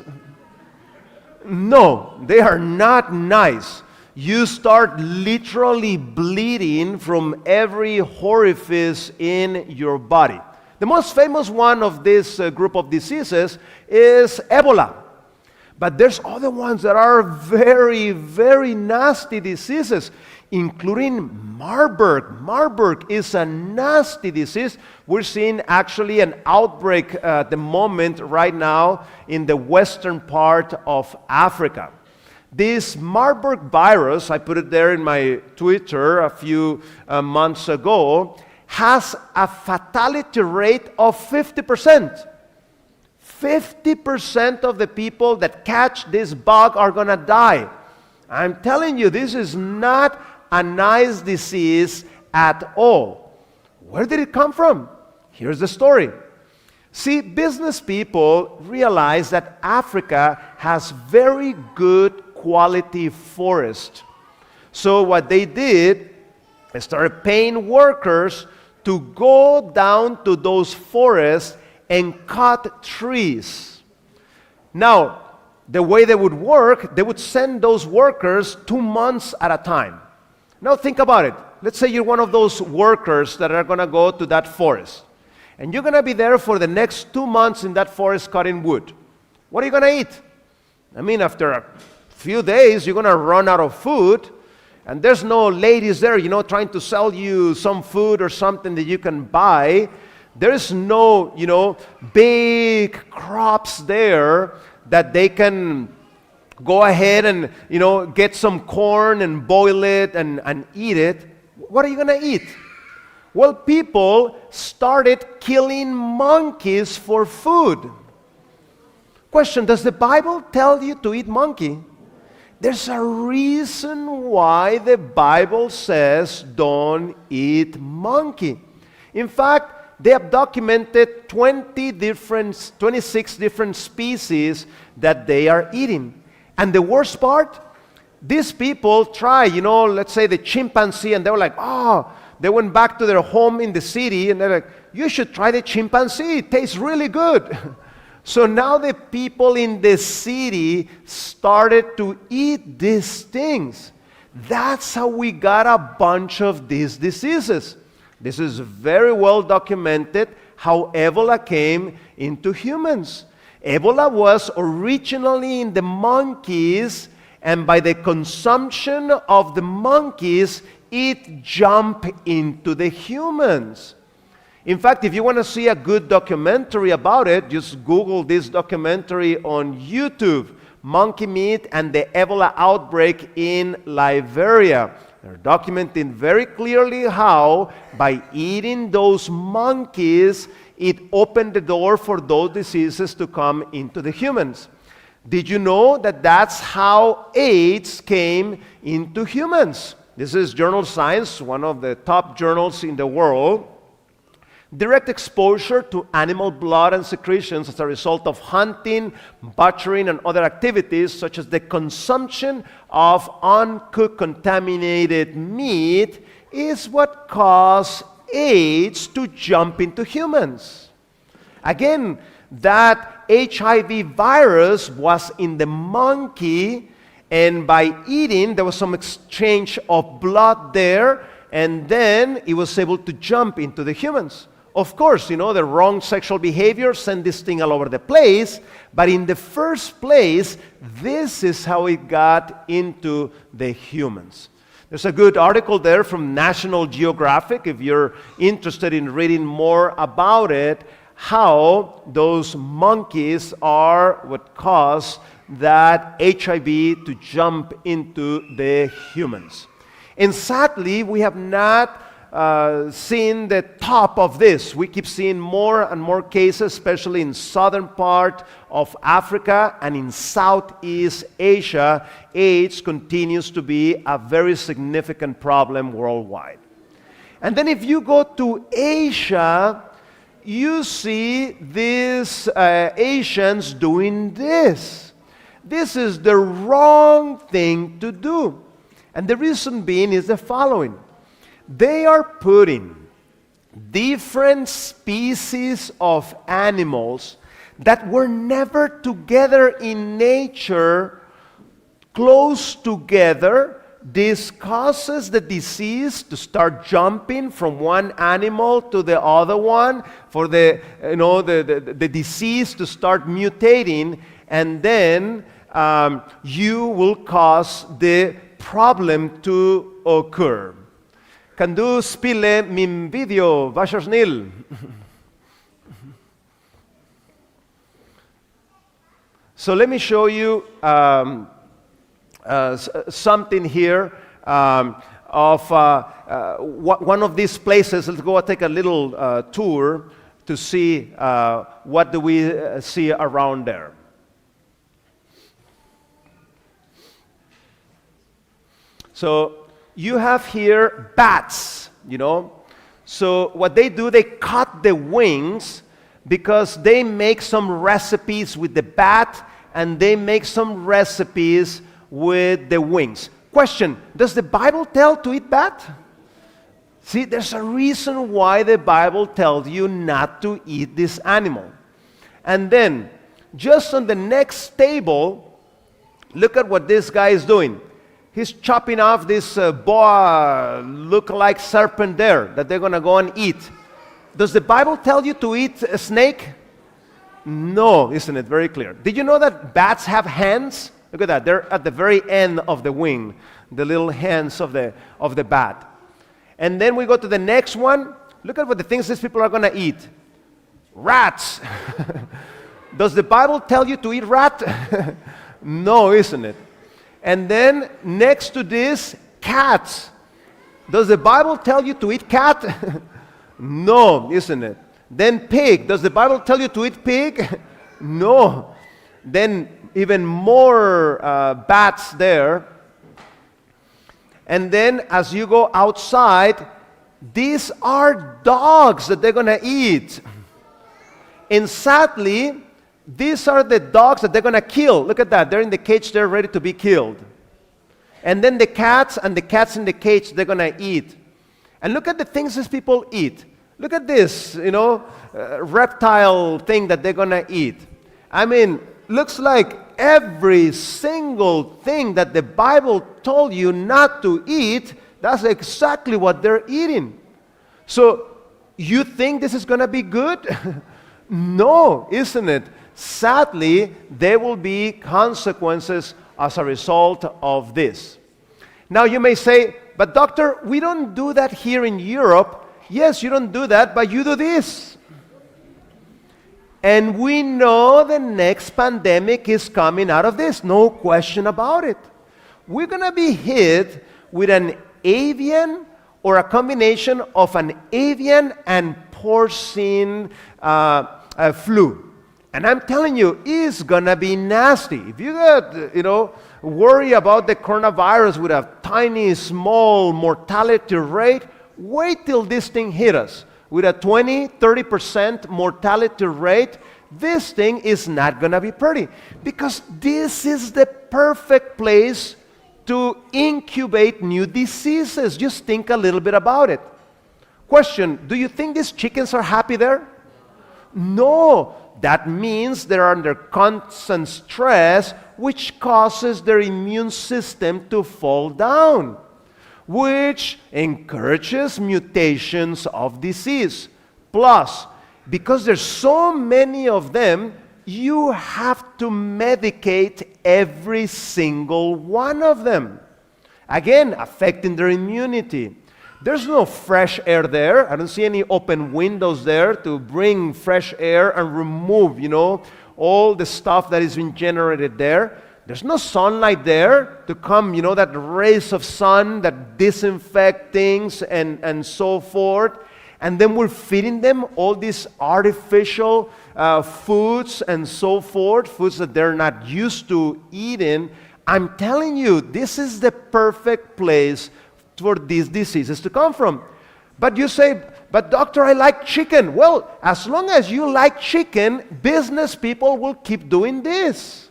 No, they are not nice. You start literally bleeding from every orifice in your body. The most famous one of this group of diseases is Ebola. But there's other ones that are very, very nasty diseases, including Marburg. Marburg is a nasty disease. We're seeing actually an outbreak at the moment right now in the western part of Africa. This Marburg virus, I put it there in my Twitter a few months ago, has a fatality rate of 50%. 50% of the people that catch this bug are going to die. I'm telling you, this is not a nice disease at all. Where did it come from? Here's the story. See, business people realize that Africa has very good quality forest. So what they did, they started paying workers to go down to those forests and cut trees. Now, the way they would work, they would send those workers 2 months at a time. Now think about it. Let's say you're one of those workers that are going to go to that forest. And you're going to be there for the next 2 months in that forest cutting wood. What are you going to eat? I mean, after a few days, you're going to run out of food. And there's no ladies there, trying to sell you some food or something that you can buy. There's no, big crops there that they can go ahead and, get some corn and boil it and eat it. What are you going to eat? Well, people started killing monkeys for food. Question, does the Bible tell you to eat monkey? There's a reason why the Bible says don't eat monkey. In fact, they have documented 26 different species that they are eating. And the worst part, these people try, let's say the chimpanzee, and they were like, they went back to their home in the city, and they're like, you should try the chimpanzee, it tastes really good. So now the people in the city started to eat these things. That's how we got a bunch of these diseases. This is very well documented how Ebola came into humans. Ebola was originally in the monkeys, and by the consumption of the monkeys, it jumped into the humans. In fact, if you want to see a good documentary about it, just Google this documentary on YouTube, Monkey Meat and the Ebola Outbreak in Liberia. They're documenting very clearly how, by eating those monkeys, it opened the door for those diseases to come into the humans. Did you know that that's how AIDS came into humans? This is Journal Science, one of the top journals in the world. Direct exposure to animal blood and secretions as a result of hunting, butchering, and other activities, such as the consumption of uncooked contaminated meat, is what caused AIDS to jump into humans. Again, that HIV virus was in the monkey, and by eating, there was some exchange of blood there, and then it was able to jump into the humans. Of course, the wrong sexual behavior sent this thing all over the place, but in the first place, this is how it got into the humans. There's a good article there from National Geographic, if you're interested in reading more about it, how those monkeys are what caused that HIV to jump into the humans. And sadly, we have not seen the top of this. We keep seeing more and more cases, especially in southern part of Africa and in Southeast Asia. AIDS continues to be a very significant problem worldwide. And then if you go to Asia, you see these Asians doing this. This is the wrong thing to do. And the reason being is the following. They are putting different species of animals that were never together in nature, close together. This causes the disease to start jumping from one animal to the other one, for the disease to start mutating, and then you will cause the problem to occur. Kan du spille min video, vær så snill? So let me show you something here of one of these places. Let's go and take a little tour to see what do we see around there. So you have here bats, So what they do, they cut the wings because they make some recipes with the bat and they make some recipes with the wings. Question, does the Bible tell to eat bat? See, there's a reason why the Bible tells you not to eat this animal. And then, just on the next table, look at what this guy is doing. He's chopping off this boa look-alike serpent there that they're going to go and eat. Does the Bible tell you to eat a snake? No, isn't it very clear? Did you know that bats have hands? Look at that. They're at the very end of the wing, the little hands of the bat. And then we go to the next one. Look at what the things these people are going to eat. Rats. Does the Bible tell you to eat rat? No, isn't it? And then next to this, cats. Does the Bible tell you to eat cat? No, isn't it? Then pig. Does the Bible tell you to eat pig? No. Then even more bats there. And then as you go outside, these are dogs that they're going to eat. And sadly, these are the dogs that they're going to kill. Look at that. They're in the cage. They're ready to be killed. And then the cats and the cats in the cage, they're going to eat. And look at the things these people eat. Look at this, reptile thing that they're going to eat. I mean, looks like every single thing that the Bible told you not to eat, that's exactly what they're eating. So, you think this is going to be good? No, isn't it? Sadly, there will be consequences as a result of this. Now you may say, but doctor, we don't do that here in Europe. Yes, you don't do that, but you do this. And we know the next pandemic is coming out of this, no question about it. We're going to be hit with an avian or a combination of an avian and porcine flu. And I'm telling you, it's going to be nasty. If you get, worry about the coronavirus with a tiny, small mortality rate, wait till this thing hit us. With a 20-30% mortality rate, this thing is not going to be pretty. Because this is the perfect place to incubate new diseases. Just think a little bit about it. Question, do you think these chickens are happy there? No. That means they're under constant stress, which causes their immune system to fall down, which encourages mutations of disease. Plus, because there's so many of them, you have to medicate every single one of them. Again, affecting their immunity. There's no fresh air there. I don't see any open windows there to bring fresh air and remove, all the stuff that is being generated there. There's no sunlight there to come, that rays of sun that disinfect things and so forth. And then we're feeding them all these artificial foods and so forth, foods that they're not used to eating. I'm telling you, this is the perfect place for these diseases to come from. But you say, but doctor, I like chicken. Well, as long as you like chicken, business people will keep doing this.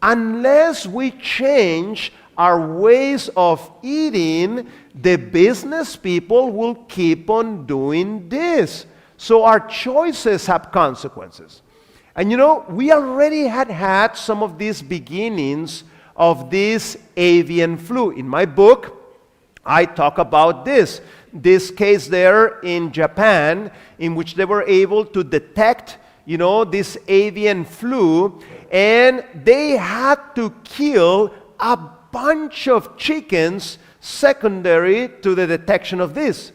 Unless we change our ways of eating, the business people will keep on doing this. So our choices have consequences. And we already had some of these beginnings of this avian flu. In my book, I talk about this case there in Japan, in which they were able to detect, this avian flu, and they had to kill a bunch of chickens secondary to the detection of this.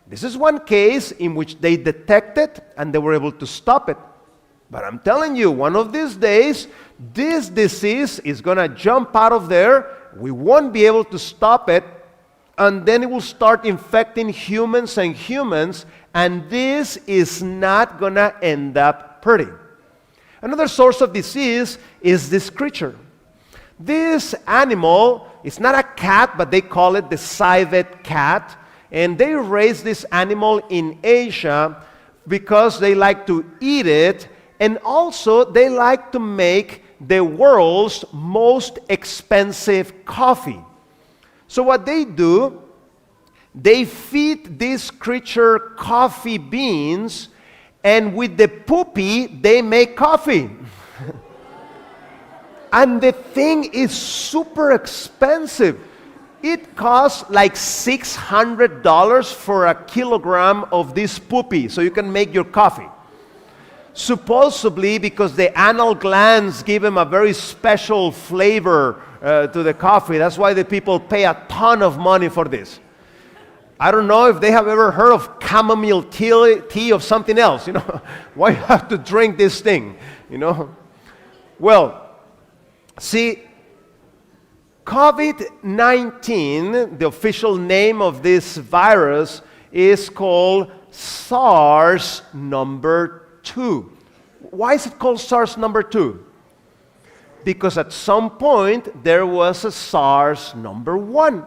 This is one case in which they detected and they were able to stop it. But I'm telling you, one of these days, this disease is going to jump out of there. We won't be able to stop it. And then it will start infecting humans, and this is not going to end up pretty. Another source of disease is this creature. This animal is not a cat, but they call it the civet cat. And they raise this animal in Asia because they like to eat it, and also they like to make the world's most expensive coffee. So what they do, they feed this creature coffee beans, and with the poopy, they make coffee. And the thing is super expensive. It costs like $600 for a kilogram of this poopy, so you can make your coffee. Supposedly because the anal glands give them a very special flavor to the coffee. That's why the people pay a ton of money for this. I don't know if they have ever heard of chamomile tea or something else. Why have to drink this thing? Well, see, COVID-19, the official name of this virus, is called SARS number 2. Why is it called SARS number 2? Because at some point there was a SARS number 1.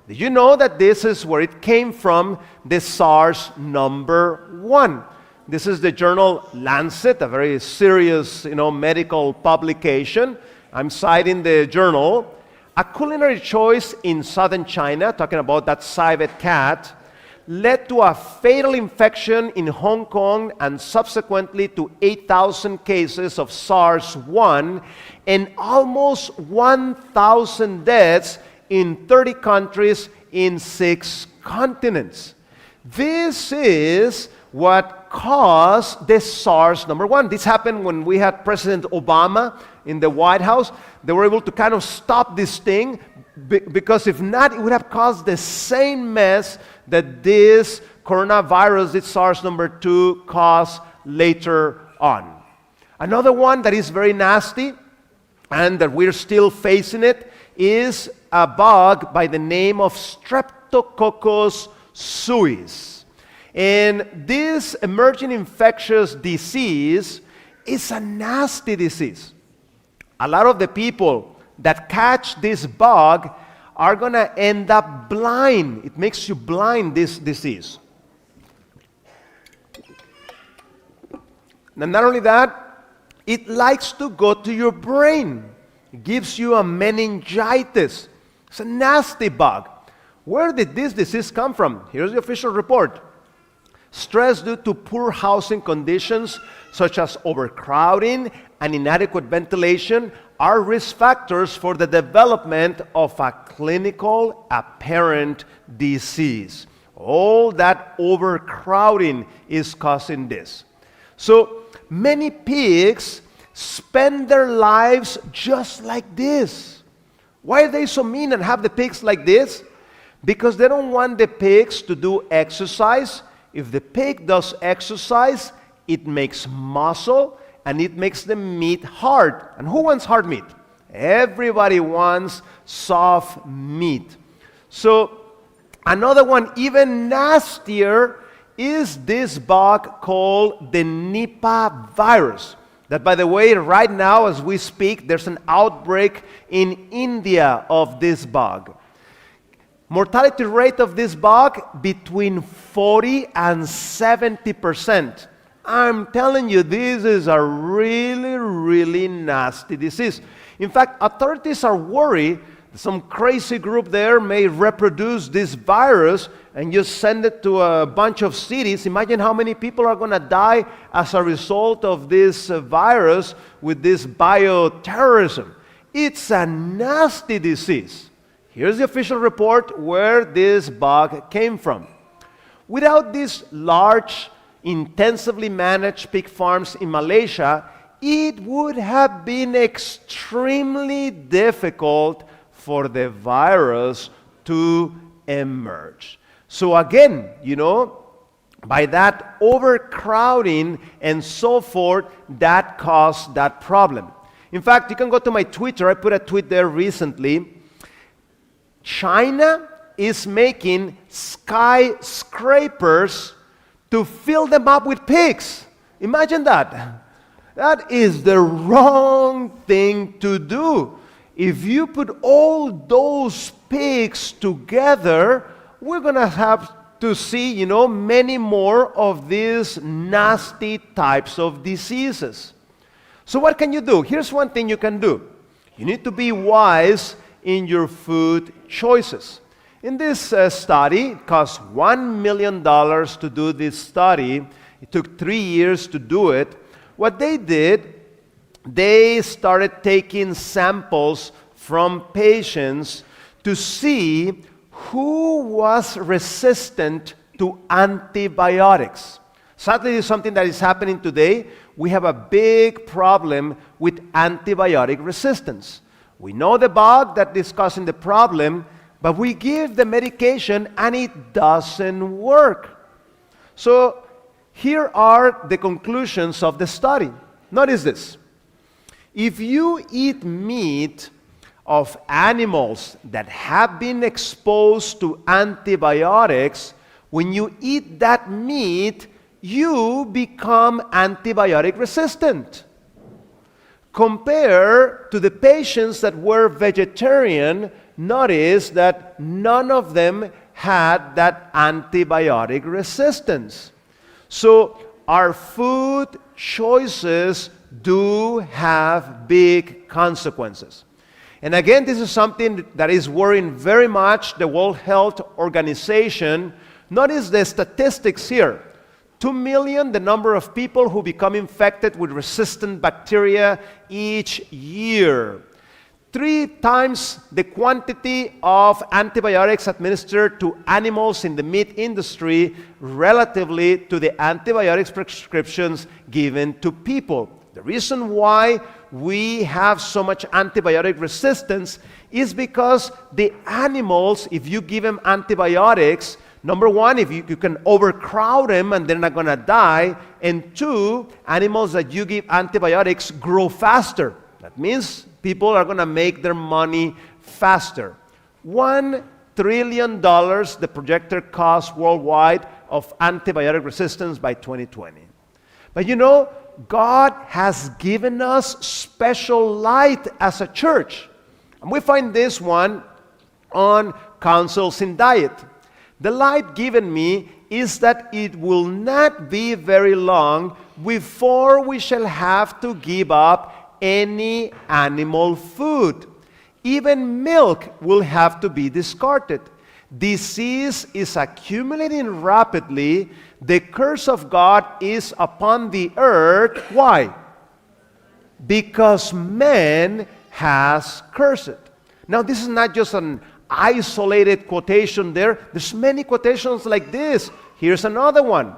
Did you know that this is where it came from, the SARS number 1? This is the journal Lancet, a very serious, medical publication. I'm citing the journal. A culinary choice in southern China, talking about that civet cat, led to a fatal infection in Hong Kong and subsequently to 8,000 cases of SARS-1 and almost 1,000 deaths in 30 countries in 6 continents. This is what caused the SARS number 1. This happened when we had President Obama in the White House. They were able to kind of stop this thing because if not, it would have caused the same mess that this coronavirus, this SARS number 2, caused later on. Another one that is very nasty and that we're still facing it is a bug by the name of Streptococcus suis. And this emerging infectious disease is a nasty disease. A lot of the people that catch this bug are going to end up blind. It makes you blind, this disease. And not only that, it likes to go to your brain. It gives you a meningitis. It's a nasty bug. Where did this disease come from? Here's the official report. Stress due to poor housing conditions, such as overcrowding and inadequate ventilation, are risk factors for the development of a clinical apparent disease. All that overcrowding is causing this. So many pigs spend their lives just like this. Why are they so mean and have the pigs like this? Because they don't want the pigs to do exercise. If the pig does exercise, it makes muscle and it makes the meat hard. And who wants hard meat? Everybody wants soft meat. So another one, even nastier, is this bug called the Nipah virus. That, by the way, right now as we speak, there's an outbreak in India of this bug. Mortality rate of this bug between 40 and 70%. I'm telling you, this is a really, really nasty disease. In fact, authorities are worried that some crazy group there may reproduce this virus and just send it to a bunch of cities. Imagine how many people are going to die as a result of this virus with this bioterrorism. It's a nasty disease. Here's the official report where this bug came from. Without these large, intensively managed pig farms in Malaysia, it would have been extremely difficult for the virus to emerge. So again, by that overcrowding and so forth, that caused that problem. In fact, you can go to my Twitter. I put a tweet there recently. China is making skyscrapers to fill them up with pigs. Imagine that. That is the wrong thing to do. If you put all those pigs together, we're going to have to see, many more of these nasty types of diseases. So what can you do? Here's one thing you can do. You need to be wise in your food choices. In this study, it cost $1 million to do this study. It took 3 years to do it. What they did, they started taking samples from patients to see who was resistant to antibiotics. Sadly, this is something that is happening today. We have a big problem with antibiotic resistance. We know the bug that is causing the problem, but we give the medication and it doesn't work. So here are the conclusions of the study. Notice this. If you eat meat of animals that have been exposed to antibiotics, when you eat that meat, you become antibiotic resistant. Compare to the patients that were vegetarian, notice that none of them had that antibiotic resistance. So our food choices do have big consequences. And again, this is something that is worrying very much the World Health Organization. Notice the statistics here. 2 million, the number of people who become infected with resistant bacteria each year. 3 times the quantity of antibiotics administered to animals in the meat industry relatively to the antibiotics prescriptions given to people. The reason why we have so much antibiotic resistance is because the animals, if you give them antibiotics, number one, if you can overcrowd them and they're not going to die. And 2, animals that you give antibiotics grow faster. That means people are going to make their money faster. $1 trillion, the projected cost worldwide of antibiotic resistance by 2020. But God has given us special light as a church. And we find this one on Counsels in Diet. The light given me is that it will not be very long before we shall have to give up any animal food. Even milk will have to be discarded. Disease is accumulating rapidly. The curse of God is upon the earth. Why? Because man has cursed it. Now, this is not just an isolated quotation there. There's many quotations like this. Here's another one.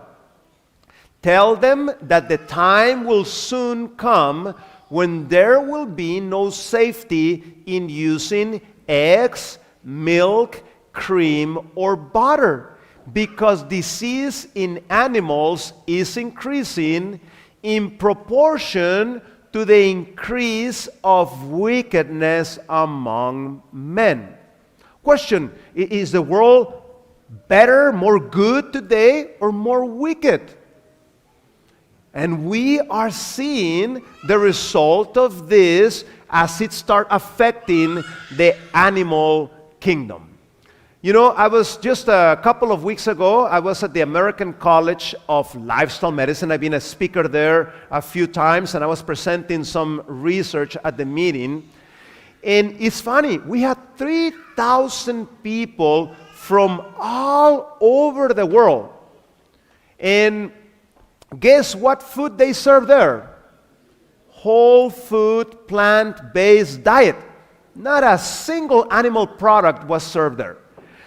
Tell them that the time will soon come when there will be no safety in using eggs, milk, cream, or butter, because disease in animals is increasing in proportion to the increase of wickedness among men. Question, is the world better, more good today, or more wicked? And we are seeing the result of this as it starts affecting the animal kingdom. You know, I was just a couple of weeks ago, I was at the American College of Lifestyle Medicine. I've been a speaker there a few times, and I was presenting some research at the meeting. And it's funny, we had 3,000 people from all over the world. And guess what food they serve there? Whole food, plant-based diet. Not a single animal product was served there.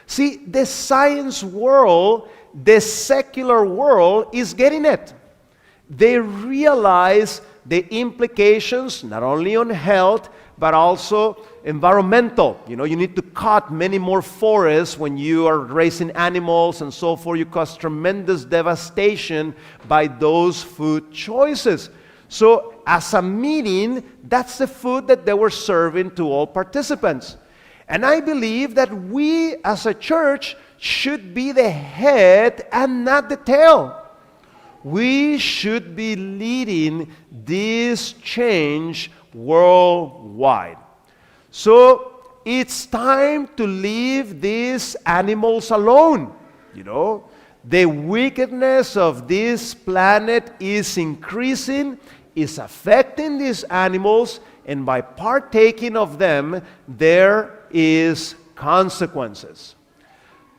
See, the science world, the secular world is getting it. They realize the implications not only on health, but also environmental. You know, you need to cut many more forests when you are raising animals and so forth. You cause tremendous devastation by those food choices. So as a meeting, that's the food that they were serving to all participants. And I believe that we as a church should be the head and not the tail. We should be leading this change worldwide. So it's time to leave these animals alone. You know, the wickedness of this planet is increasing, is affecting these animals, and by partaking of them, there is consequences.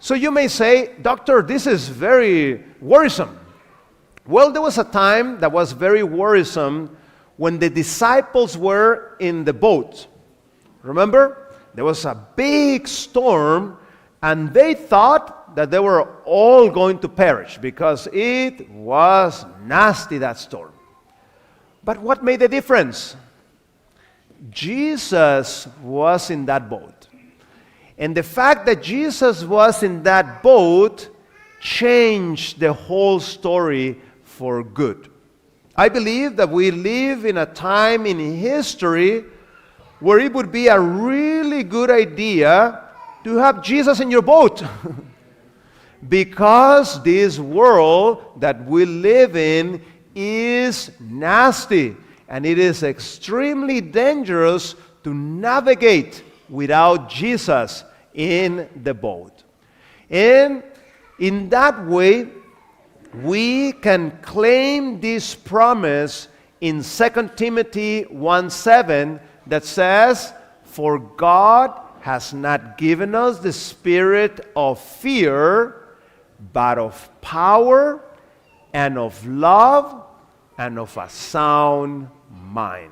So you may say, Doctor, this is very worrisome. Well, there was a time that was very worrisome when the disciples were in the boat. Remember? There was a big storm, and they thought that they were all going to perish because it was nasty, that storm. But what made the difference? Jesus was in that boat. And the fact that Jesus was in that boat changed the whole story for good. I believe that we live in a time in history where it would be a really good idea to have Jesus in your boat. Because this world that we live in is nasty, and it is extremely dangerous to navigate without Jesus in the boat. And in that way, we can claim this promise in 2 Timothy 1:7 that says, "For God has not given us the spirit of fear, but of power and of love and of a sound mind."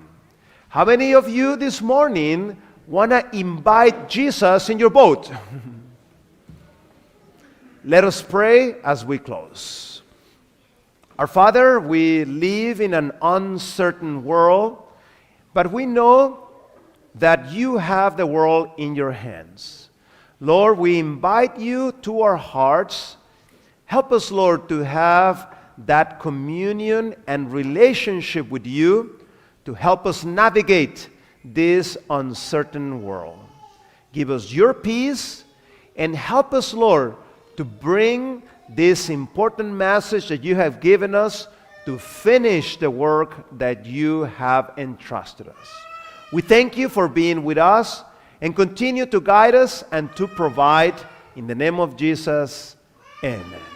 How many of you this morning want to invite Jesus in your boat? Let us pray as we close. Our Father, we live in an uncertain world, but we know that you have the world in your hands. Lord, we invite you to our hearts. Help us, Lord, to have that communion and relationship with you to help us navigate this uncertain world. Give us your peace and help us, Lord, to bring this important message that you have given us to finish the work that you have entrusted us. We thank you for being with us and continue to guide us and to provide. In the name of Jesus, amen.